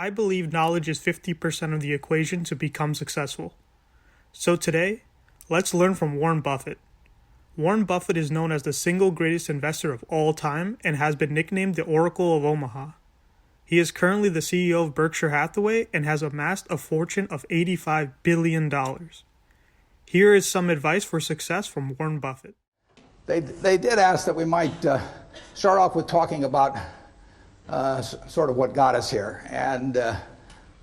I believe knowledge is 50% of the equation to become successful. So today, let's learn from Warren Buffett. Warren Buffett is known as the single greatest investor of all time and has been nicknamed the Oracle of Omaha. He is currently the CEO of Berkshire Hathaway and has amassed a fortune of $85 billion. Here is some advice for success from Warren Buffett. They did ask that we might start off with talking about sort of what got us here. And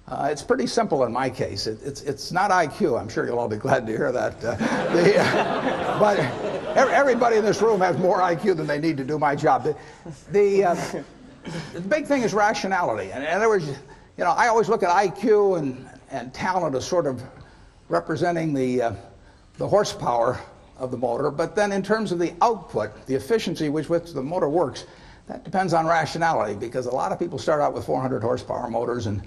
it's pretty simple in my case. It's not IQ. I'm sure you'll all be glad to hear that. But everybody in this room has more IQ than they need to do my job. The big thing is rationality. And in other words, I always look at IQ and talent as sort of representing the horsepower of the motor. But then in terms of the output, the efficiency with which the motor works, that depends on rationality, because a lot of people start out with 400 horsepower motors and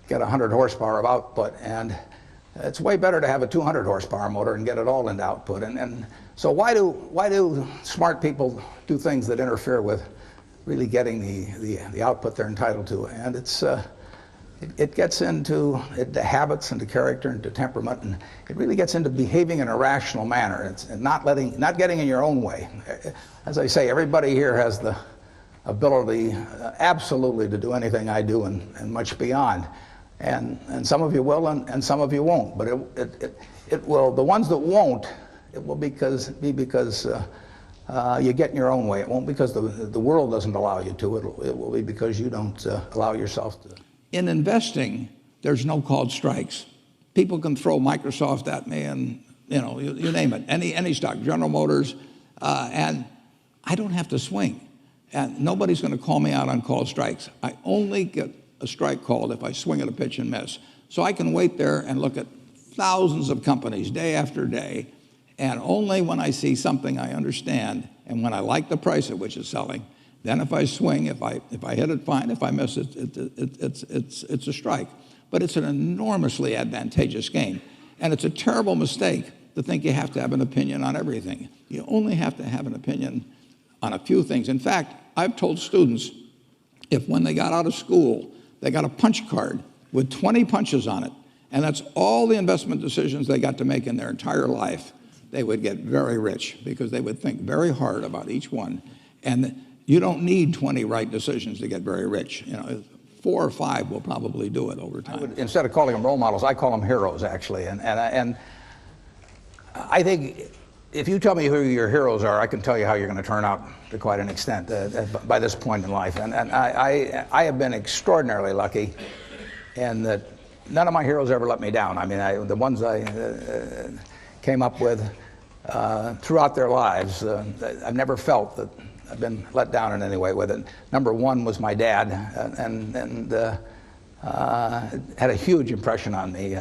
get 100 horsepower of output, and it's way better to have a 200 horsepower motor and get it all into output. And so why do smart people do things that interfere with really getting the output they're entitled to? And it gets into habits, into character, into temperament, and it really gets into behaving in a rational manner. It's not getting in your own way. As I say, everybody here has the ability absolutely to do anything I do and much beyond. And some of you will and some of you won't. But it will, the ones that won't, it will be because you get in your own way. It won't because the world doesn't allow you to. It will be because you don't allow yourself to. In investing, there's no called strikes. People can throw Microsoft at me and you name it, any stock, General Motors, and I don't have to swing. And nobody's going to call me out on called strikes. I only get a strike called if I swing at a pitch and miss. So I can wait there and look at thousands of companies day after day, and only when I see something I understand and when I like the price at which it's selling, then if I swing, if I hit it, fine. If I miss it, it's a strike. But it's an enormously advantageous game, and it's a terrible mistake to think you have to have an opinion on everything. You only have to have an opinion on a few things. In fact, I've told students, if when they got out of school, they got a punch card with 20 punches on it, and that's all the investment decisions they got to make in their entire life, they would get very rich because they would think very hard about each one. And you don't need 20 right decisions to get very rich. 4 or 5 will probably do it over time. Instead of calling them role models, I call them heroes, actually. And I think if you tell me who your heroes are, I can tell you how you're going to turn out to quite an extent by this point in life. And I have been extraordinarily lucky in that none of my heroes ever let me down. I mean, the ones I came up with throughout their lives, I've never felt that I've been let down in any way with it. Number one was my dad, and had a huge impression on me.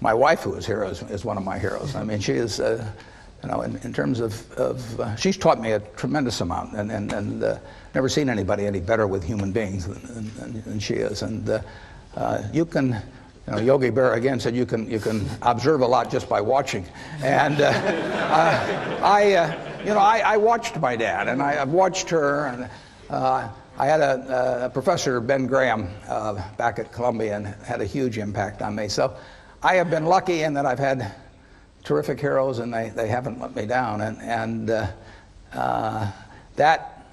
My wife, who is here, is one of my heroes. I mean, she is, in terms of she's taught me a tremendous amount, and never seen anybody any better with human beings than she is. And you can, Yogi Berra again said you can observe a lot just by watching. And I watched my dad, and I've watched her, and I had a professor, Ben Graham, back at Columbia, and had a huge impact on me. So I have been lucky in that I've had terrific heroes, and they haven't let me down. And that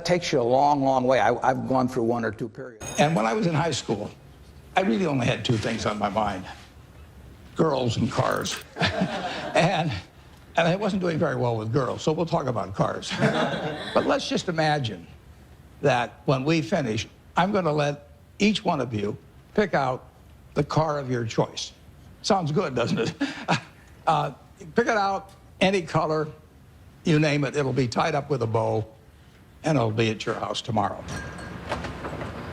takes you a long, long way. I've gone through 1 or 2 periods. And when I was in high school, I really only had 2 things on my mind: girls and cars. and I wasn't doing very well with girls, so we'll talk about cars. But let's just imagine that when we finish, I'm going to let each one of you pick out the car of your choice. Sounds good, doesn't it? Pick it out, any color, you name it. It'll be tied up with a bow, and it'll be at your house tomorrow.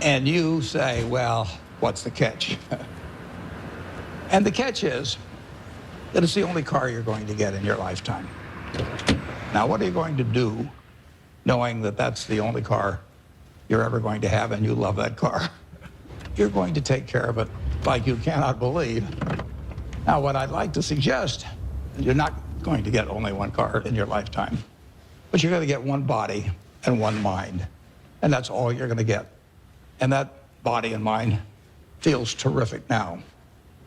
And you say, well, what's the catch? And the catch is that it's the only car you're going to get in your lifetime. Now, what are you going to do knowing that that's the only car you're ever going to have and you love that car? You're going to take care of it like you cannot believe. Now, what I'd like to suggest, you're not going to get only one car in your lifetime, but you're going to get one body and one mind, and that's all you're going to get. And that body and mind feels terrific now,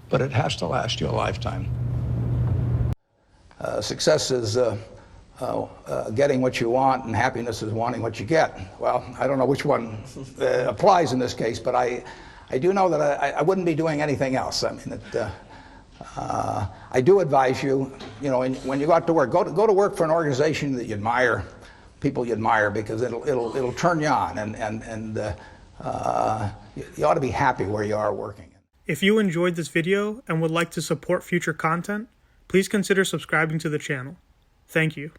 but it has to last you a lifetime. Success is getting what you want, and happiness is wanting what you get. Well, I don't know which one applies in this case, but I do know that I wouldn't be doing anything else. I mean, I do advise you, when you go out to work, go to work for an organization that you admire, people you admire, because it'll turn you on, and you ought to be happy where you are working. If you enjoyed this video and would like to support future content, please consider subscribing to the channel. Thank you.